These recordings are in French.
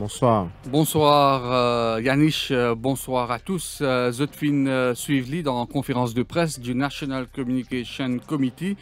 Bonsoir. Bonsoir Yannick, bonsoir à tous. Je fin suivi dans la conférence de presse du National Communication Committee.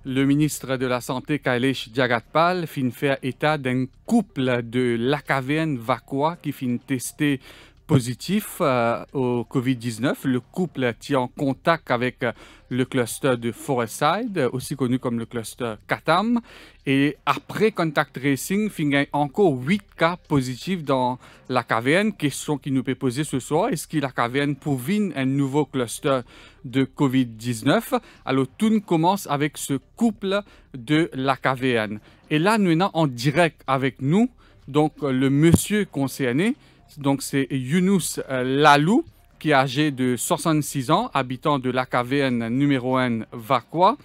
Le ministre de la Santé, Kailesh Jagatpal, fin faire état d'un couple de l'AKVN Vakwa qui fin testé positif au Covid-19. Le couple tient en contact avec le cluster de Forestside, aussi connu comme le cluster Katam. Et après contact tracing, il y a encore 8 cas positifs dans la KVN. Question qui nous peut poser ce soir, est-ce que la KVN provient un nouveau cluster de Covid-19? Alors, tout commence avec ce couple de la KVN. Et là, nous sommes en direct avec nous, donc le monsieur concerné, donc c'est Younous Lalou, qui est âgé de 66 ans, habitant de la KVN numéro 1 Vakwa.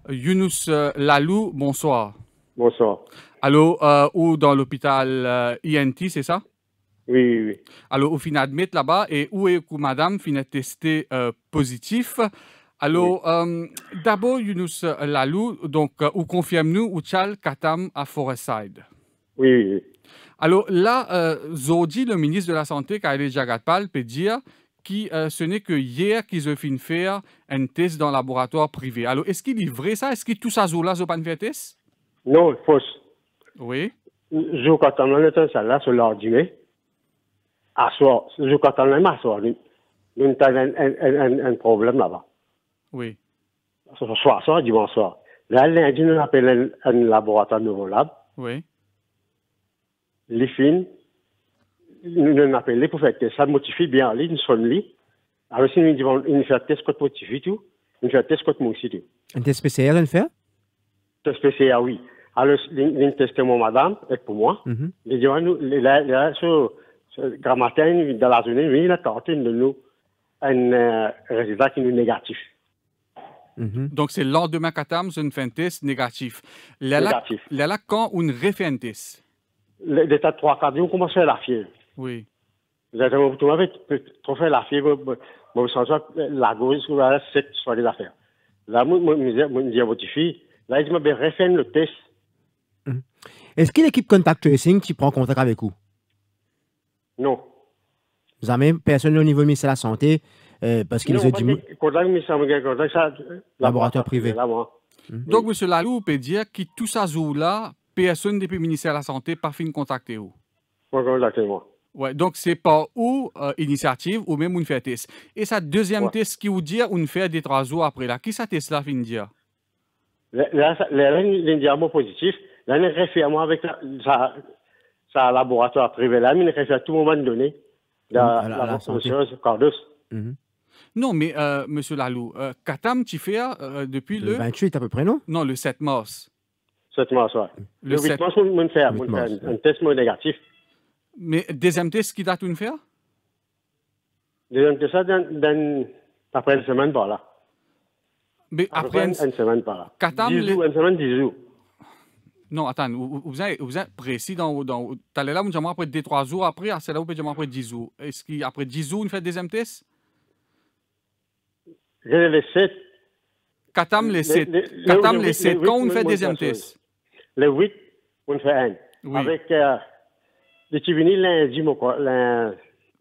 Younous Lalou, bonsoir. Bonsoir. Allô, ou dans l'hôpital INT, c'est ça? Oui. Alors, au final, admis là-bas, et où est que madame finit testé positif? Alors, oui. D'abord, Younous Lalou, donc, où confirme-nous où Tchal Katam à Forestside? Oui. Alors là, Zodi, le ministre de la Santé, Kailesh Jagatpal, peut dire que ce n'est que hier qu'ils ont fini faire un test dans le laboratoire privé. Alors, est-ce qu'il est vrai ça? Est-ce que tout ça, là, ils ont pas fait test? Non, fausse. Oui. Je quand on est ça là, sur l'ordinaire, à soir, je quand on est à soir, nous avons un problème là-bas. Oui. Soir, dimanche soir. Là, lundi, nous appelons un laboratoire nouveau lab. Oui. Les filles, nous nous appelons pour faire test. Ça modifie bien, nous sommes là. Alors, si nous disons, nous faisons test contre modifie tout, nous faisons test contre moussi tout. Un test spécial, on fait? Test spécial, oui. Alors, nous testons mon madame et pour moi. Les gens, nous, là, sur Grammatin, dans la journée, nous, il a tenté de nous un résultat qui est négatif. Donc, c'est le lendemain Katam, c'est un test négatif. Négatif. Là, quand on refait un test? L'état de 3-4 jours, on commence à faire la fièvre. Oui. Vous avez trop fait la fièvre, je sens la gauche, c'est soit les affaires. Là, je dis à votre fille, là, il m'a refait le test. Est-ce que l'équipe Contact Tracing qui prend contact avec vous? Non. Vous avez personne au niveau du ministère de la Santé parce qu'ils ont dit... Laboratoire privé. Donc, M. Lalou, peut dire que tout ça, là, personne depuis le ministère de la Santé pas fin de contacter vous? Exactement. Ouais, donc c'est pas ou initiative ou même une fait test. Et sa deuxième test qui vous dit on fait des 3 jours après là. Qui ça test là fin dire? Là, l'indication positif, là, il réfère avec sa laboratoire privé là, il réfère à tout moment donné. La chose, Cardos. Non, mais M. Lalou, Katam, tu fais depuis le 28 à peu près, non? Non, le 7 mars. 7 mars, oui. Le 8 mars, on fait un test négatif. Mais deuxième test, qui date on faire? Deuxième test, après une semaine par là. Mais après une semaine par là. Katam, 10 jours, une semaine, 10 jours. Non, attends, vous êtes précis dans t'as là, vous après 2-3 jours après, c'est là où vous pouvez après 10 jours. Est-ce qu'après 10 jours, on fait deuxième test? J'ai les 7. Katam, les 7. Katam, les 7. Quand on fait deuxième test? Le 8, on fait un. Oui. Avec les Tivini lundi,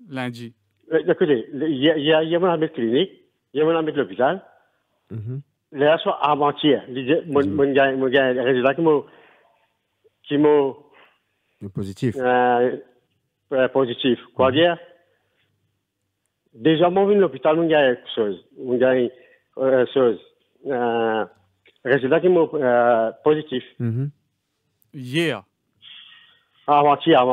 lundi. Écoutez, il y a mon ami clinique, il y a mon ami de l'hôpital. Là, soit avant-hier, mon gars, le résultat qui m'a positif. Positif. Quoi dire? Déjà, moi, je à l'hôpital, on gagne quelque chose. On gagne chose. Résultat qui m'a positif. Hier. Avant-hier.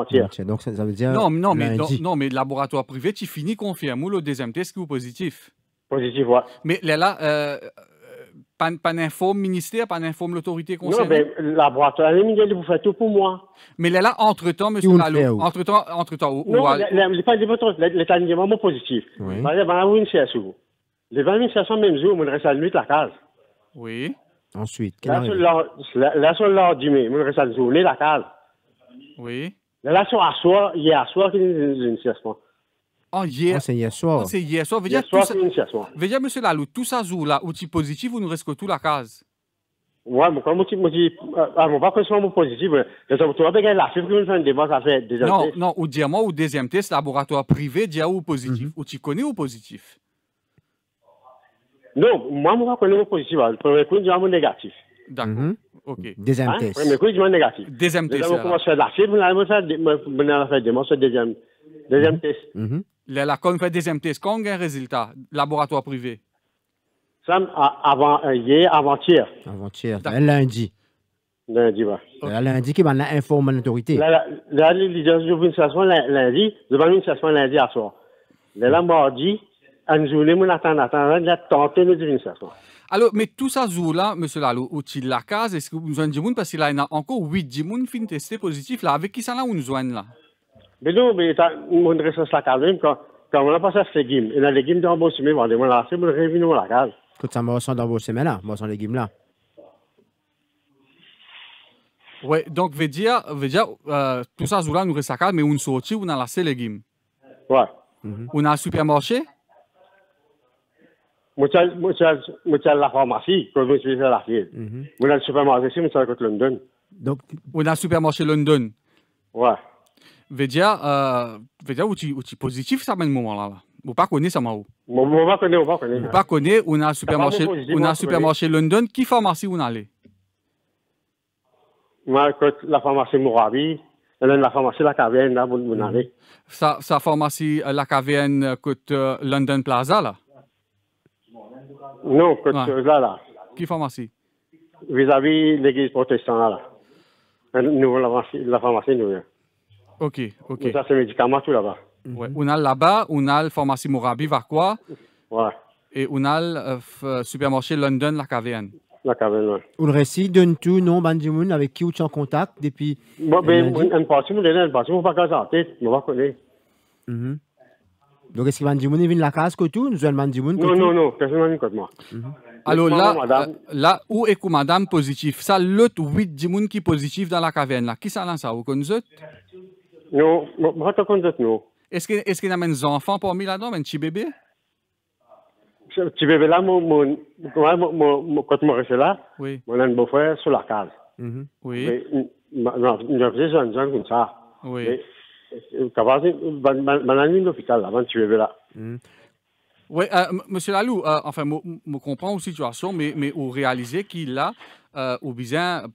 Donc, ça veut dire. Non, mais le laboratoire privé, tu finis confirme ou le deuxième test qui est positif? Positif, ouais. Mais là, pas d'informe ministère, pas d'informe l'autorité concernée? Non, mais le laboratoire, vous faites tout pour moi. Mais là, entre-temps, M. Lalou, entre-temps, non, l'état de vraiment positif. Oui. Par exemple, on a une CSU. Les 20 500 même jour, on reste à la nuit la case. Oui. Ensuite, là, sur l'heure du mai, on reste à la journée la case. Oui. Là, sur à soir, hier soir, il y a une CSU. Oh, hier. C'est hier soir. C'est hier soir. Hier soir, c'est une CSU. Veut dire, M. Lalou, tout ça, là, outil positif, ou nous reste que tout la case? Ouais, mais comme on dit, on va continuer mon positif. Je sais pas, la chiffre que nous faisons débat, ça fait des années. Non, ou dis-moi, ou deuxième test, laboratoire privé, dis ou positif. Ou tu connais ou positif? Non, moi, je connais mon positif. Le premier coup, je dis négatif. D'accord. OK. Deuxième test. Le premier coup, je dis négatif. Deuxième test. On commence à faire la chiffre, on a fait deuxième test. La con fait deuxième test. Quand on a un résultat, laboratoire privé? Hier, avant-hier. Avant-hier, lundi. Lundi, ouais. Lundi, qui m'a informé l'autorité. Là, j'ai vu une station lundi, j'ai vu une station lundi à soir. Là, mardi, à une journée, on attend, il a tenté de dire une station. Alors, mais tout ça, là, M. Lalou, au-dessus de la case, est-ce que vous avez dit, parce qu'il y a encore 8 gens qui ont testé positif, là, avec qui ça là, on nous là? Mais non, mais mon recherche la case, quand on a passé à ces légumes, et les légumes dans bon semaine, on a c'est pour revenir la case. Quand ça me ressemble dans vos semaines là, moi, sans légumes là. Oui, donc, veut dire tout ça, là, nous reste à case, mais on sortit, on a laissé les légumes. Ouais. On a un supermarché? Moi, la pharmacie, quand je suis à la fille. Moi, le supermarché, c'est à London. Donc, on a un supermarché London? Ouais. Veut dire, où tu es positif, ça, à ce moment-là. Vous ne connaissez ça, Mao? On ne connaît pas. Vous ne connaissez, on a un supermarché London. Qui pharmacie on allait? Moi, la pharmacie Mourabi, la pharmacie La Caverne, là, on allait. Sa pharmacie La Caverne, côté London Plaza, là? Non, côté là. Qui pharmacie? Vis-à-vis l'église protestante, là. La pharmacie nouvelle. OK. Ça, c'est médicaments tout là-bas. Ouais. On a là-bas, on a la pharmacie Mourabi, Varquois. Ouais. Et on a le supermarché London, La Caverne. La Caverne, ouais. On récit donne tout, non, Bandimoun, avec qui tu es en contact depuis. Moi, une partie, on ne pas qu'à tête, on va connaître. Donc, est-ce que Bandimoun vient de la case que tout? Nous avons Bandimoun? Non, personne n'a vu comme moi. Alors là, où est que madame positif? Ça, l'autre 8 gens qui est positif dans la caverne, là. Qui ça lance ça? Vous connaissez? Non, moi, je connais non. Est-ce qu'il y a des enfants parmi là-dedans, un petit bébé? Petit bébé là, quand je restais là, oui. On a un beau-frère sur la case. Oui. Je faisais jeune comme ça. Oui. Je l'hôpital avant petit bébé là. Oui, monsieur Lalou, enfin, je comprends la situation, mais vous réalisez qu'il a, au besoin,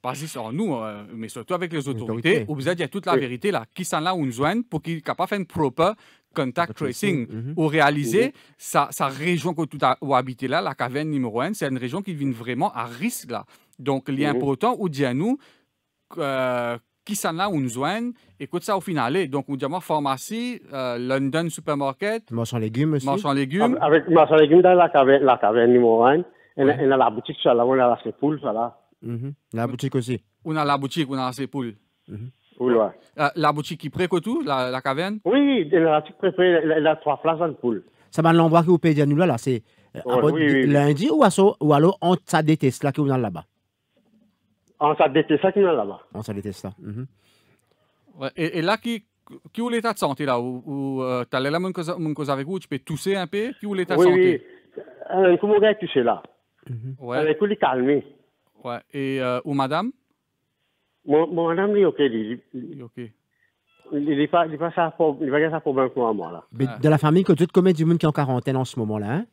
pas juste en nous, mais surtout avec les autorités, au besoin de dire toute la vérité là, qui s'en là où nous joignent pour qu'il soit capable de faire un proper contact tracing. Vous réalisez, sa région que tout où habitez là, la caverne numéro 1, c'est une région qui vient vraiment à risque là. Donc, il est important, ou dit à nous, qui s'en là où nous joignent, écoute ça au final. Donc, on dit à moi, pharmacie, London Supermarket. Marchand légumes aussi. Marchand légumes. Avec marchand légumes dans la caverne numéro 1. Elle a la boutique, ça là, on a la Sepoule, ça là. La boutique aussi. On a la boutique, on a la Sepoule. Oui, ouais. La boutique qui près que tout, la caverne? Oui, la boutique préférée, elle a 3 places dans le poule. Ça va l'endroit que vous payez nous là, c'est lundi ou alors on ça déteste là que vous avez là-bas? On ça déteste ça qui est là-bas. On ça déteste ça. Ouais, et là, qui est l'état de santé là? Ou tu as là mon cause avec vous, tu peux tousser un peu? Qui est l'état de santé? Oui, comment gars touché là? Ouais. Elle est calmée. Ouais. Et où madame? Mon madame, il est OK. OK. Il n'est pas ça problème pour moi là. Mais de la famille, que tu combien de monde qui est en quarantaine en ce moment là, hein?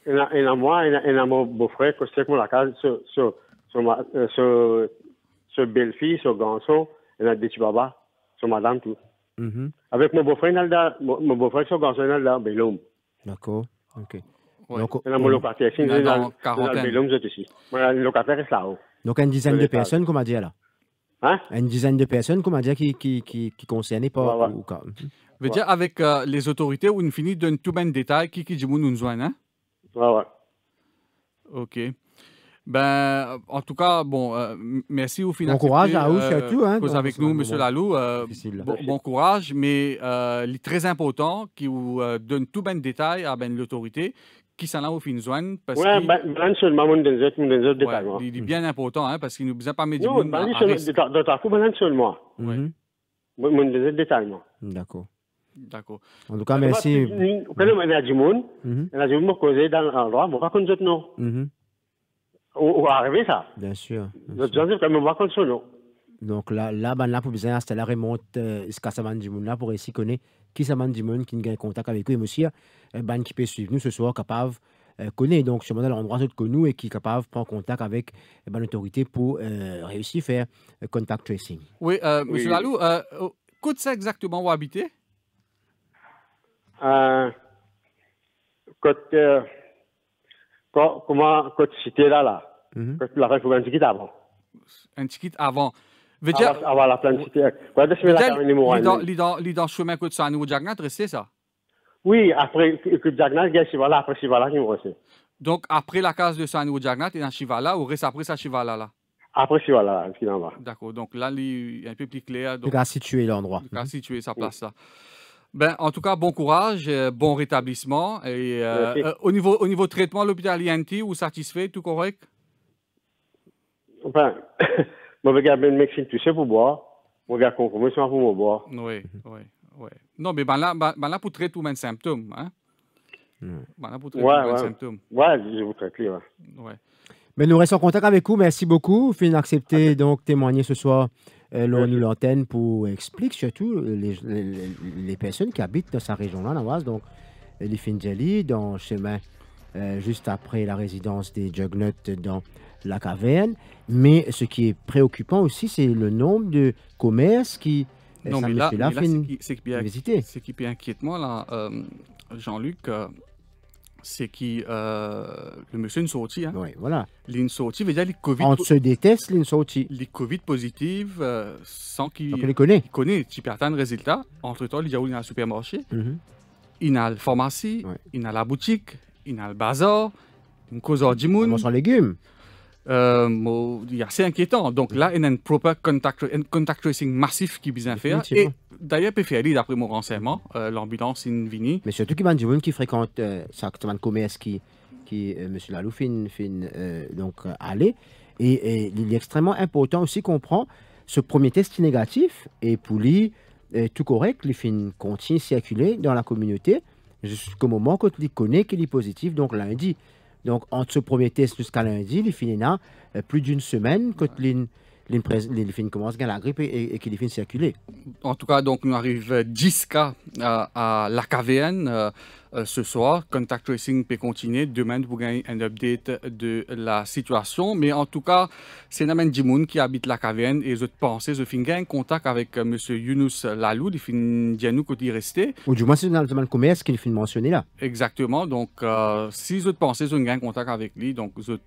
Il y a moi, il y a mon beau-frère, que c'est pour la case, sur belle-fille, sur garçon, il y a des petits babas, sur madame, tout. Avec mon beau-frère, mon beau-frère, sur garçon, il y a là, Bellum. D'accord, OK. Ouais. Donc, il y a mon locataire, il y a dans Bellum, je suis ici. Le locataire est là-haut. Donc, une dizaine de personnes, comme on dit là? Hein? Une dizaine de personnes, comme on dit, qui concernées par... Veut dire, avec les autorités, on finit de tout bien de détails, qui dit nous joigne, hein? Ouais. OK. Ben, en tout cas, bon, merci au final. Bon courage à vous, surtout. Hein, avec nous, M. Lalou. Bon courage, mais il est très important qu'il vous donne tout ben de détails à l'autorité qui s'en a au fin de zone. Oui, ben seulement, mon détail. Il est bien important, hein, parce qu'il nous a pas mis du monde. Non, de ta coup, ben seulement. Oui. Mon détail. D'accord. D'accord. En tout cas, merci. Quand on a du monde, on a du monde causé dans l'endroit, on va conduire non. Ou arriver ça. Bien sûr. Nous avons quand même voir comme ça, non? Donc là, pour besoin, c'est la remonte, ce que ça m'a dit, là, pour essayer de connaître qui ça m'a dit, qui a contact avec eux, et aussi, ban qui peut suivre nous ce soir, capable connaît donc ce modèle l'endroit que nous et qui est capable de prendre contact avec l'autorité pour réussir à faire contact tracing. Oui, M. Lalou, côté ça exactement où habiter? Comment cité là? La référence un ticket avant. Un ticket avant. Avant la plan cité. Quoi de ce dans chemin que ça nous Jagnat resté ça? Oui, après que Jagnat, il y a Chivala, après Chivala qui me restait. Donc après la case de Sanou Jagnat, il y a Chivala ou reste après ça Chivala là? Après Chivala, finalement. D'accord, donc là, il est un peu plus clair. Donc, il a situé l'endroit. Il a situé sa place là. Ben, en tout cas, bon courage, bon rétablissement. Et au niveau traitement, l'hôpital INT, vous satisfait, tout correct? Enfin, je regarde une médecine touchée pour boire. Je regarde comment pour me boire. Oui. Non, mais ben là pour traiter tous mes symptômes. Hein? Ben là pour traiter tous mes symptômes. Oui, je vous traite, ouais. Mais nous restons en contact avec vous. Merci beaucoup. Fin d'accepter donc témoigner ce soir nous l'antenne pour expliquer surtout les personnes qui habitent dans sa région-là, donc les Finjali, dans le chemin juste après la résidence des Jugnuts dans la caverne. Mais ce qui est préoccupant aussi, c'est le nombre de commerces qui non, mais là c'est qui est inquiétement là, Jean-Luc. C'est qui le monsieur une sortie. Hein? Oui, voilà. Une sortie veut dire les Covid. On se déteste, une sortie. Les Covid positives, sans qu'il les connaît. Il connaît, tu peux atteindre le résultat. Entre-temps, il y a où il y a le supermarché, il y a la pharmacie, il y a la boutique, il y a le bazar, une cause du monde. On sent légumes. C'est inquiétant. Donc là, il y a un proper contact tracing massif qui est bien fait. Et d'ailleurs, d'après mon renseignement, l'ambulance est venue. Mais surtout qu'il y a des gens qui fréquentent ça, commerce qui M. Lalou donc aller. Et il est extrêmement important aussi qu'on prend ce premier test négatif et pour lui, tout correct, il continue à circuler dans la communauté jusqu'au moment où il connaît qu'il est positif, donc lundi. Donc, entre ce premier test jusqu'à lundi, il finit là plus d'une semaine quand il commence à la grippe et qu'il finit circuler. En tout cas, donc, nous arrivons 10 cas à la caverne ce soir. Contact tracing peut continuer. Demain, vous gagnez un update de la situation. Mais en tout cas, c'est Namen Djimoun qui habite la caverne et je pense, je finis un contact avec M. Younous Lalou, il finit dire nous quand il restait. Ou du moins, c'est dans le commerce qu'il finit mentionné là. Exactement. Donc, si je pense, je gagne contact avec lui, donc je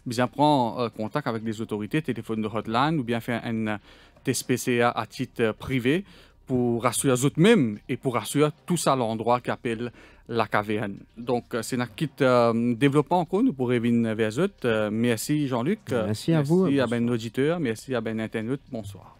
bien prends contact avec les autorités, téléphone de hotline ou bien faire un test PCA à titre privé pour rassurer eux mêmes et pour rassurer tout ça l'endroit qui appelle la caverne. Donc, c'est un kit développement encore, nous pourrons venir vers eux. Merci Jean-Luc. Merci à vous. Merci à Ben auditeur, merci à Ben Internet. Bonsoir.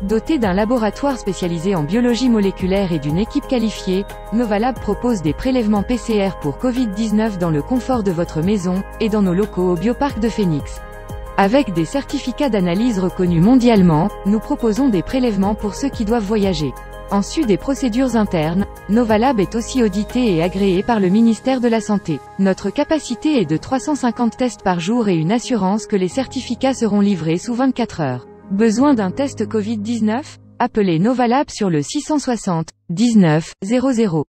Doté d'un laboratoire spécialisé en biologie moléculaire et d'une équipe qualifiée, Novalab propose des prélèvements PCR pour Covid-19 dans le confort de votre maison, et dans nos locaux au Bioparc de Phoenix. Avec des certificats d'analyse reconnus mondialement, nous proposons des prélèvements pour ceux qui doivent voyager. En sus des procédures internes, Novalab est aussi audité et agréé par le ministère de la Santé. Notre capacité est de 350 tests par jour et une assurance que les certificats seront livrés sous 24 heures. Besoin d'un test Covid-19? Appelez Novalab sur le 660 19 00.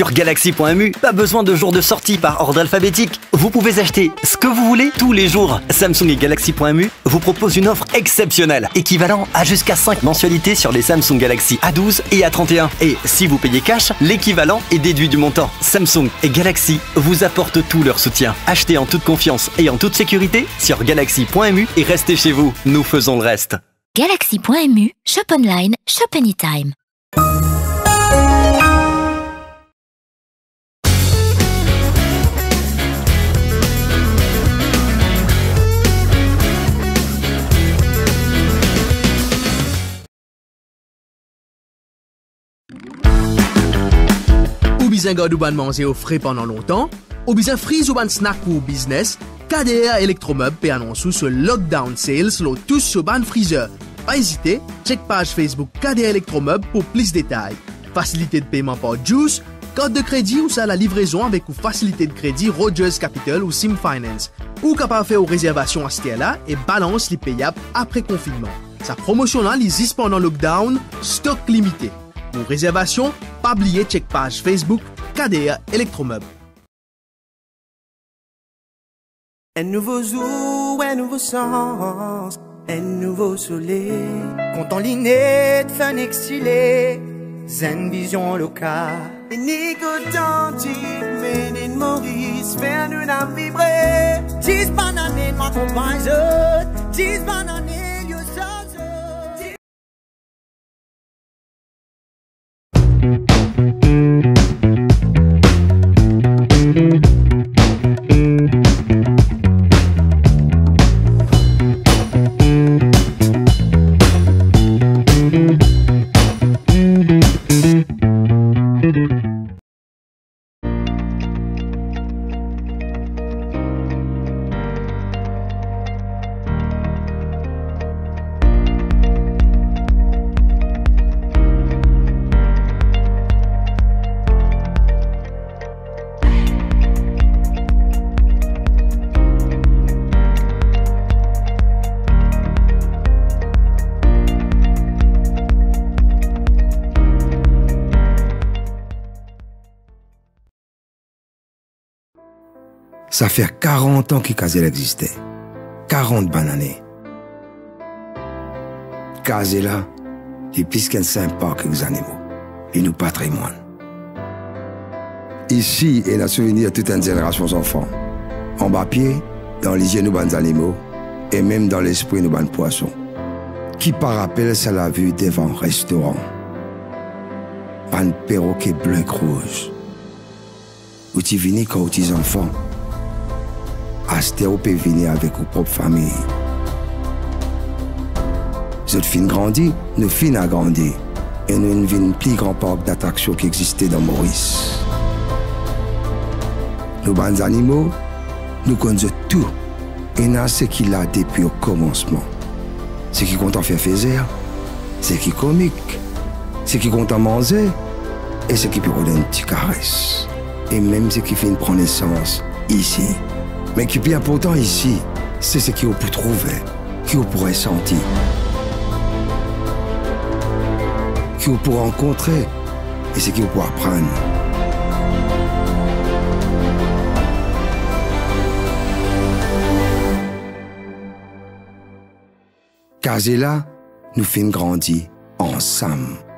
Sur Galaxy.mu, pas besoin de jours de sortie par ordre alphabétique. Vous pouvez acheter ce que vous voulez tous les jours. Samsung et Galaxy.mu vous proposent une offre exceptionnelle, équivalent à jusqu'à 5 mensualités sur les Samsung Galaxy A12 et A31. Et si vous payez cash, l'équivalent est déduit du montant. Samsung et Galaxy vous apportent tout leur soutien. Achetez en toute confiance et en toute sécurité sur Galaxy.mu et restez chez vous. Nous faisons le reste. Galaxy.mu, shop online, shop anytime. Ou bien garde ou ban manger au frais pendant longtemps, ou bien freeze ou ban snack pour business, KDR Electromeubles peut annoncer ce lockdown sales lo tous sur ban freezer. Pas hésiter, check page Facebook KDR Electromeubles pour plus de détails. Facilité de paiement par Juice, carte de crédit ou ça la livraison avec ou facilité de crédit Rogers Capital ou Sim Finance. Ou capable faire aux réservations à ce là et balance les payables après confinement. Sa promotion là existe pendant lockdown, stock limité. Pour réservation, pas oublier check page Facebook KDR Electromeubles. Un nouveau jour, un nouveau sens, un nouveau soleil. Compte en ligne, fin exilé, zen vision locale. Et Nico Tanti, Ménine Maurice, faire nous la vibrer. 10 bananes, ma compagnie, 10 bananes, you Ça fait 40 ans que Kazela existait. 40 bonnes années. Kazela est plus qu'un simple parc avec les animaux. Et nous patrimoine. Ici est le souvenir de toute une génération d'enfants. En bas pied, dans les yeux de nos animaux, et même dans l'esprit de nos poissons. Qui par rappel, ça l'a vu devant un restaurant. Un perroquet bleu et rouge. Où tu venais quand tu es enfant. Astéo peut venir avec vos propres familles. Cette fin grandit, nous fin a grandi. Et nous avons un plus grand parc d'attractions qui existait dans Maurice. Nos bons animaux, nous connaissons tout. Et nous ce qu'il a depuis au commencement. Ce qui compte en faire faire, ce qui est comique, ce qui compte en manger, et ce qui peut donner une petite caresse. Et même ce qui fait prendre naissance ici. Mais ce qui est plus important ici, c'est ce qu'on peut trouver, qu'on pourrait sentir, qu'on peut rencontrer et ce qu'on peut apprendre. Kazela nous fait grandir ensemble.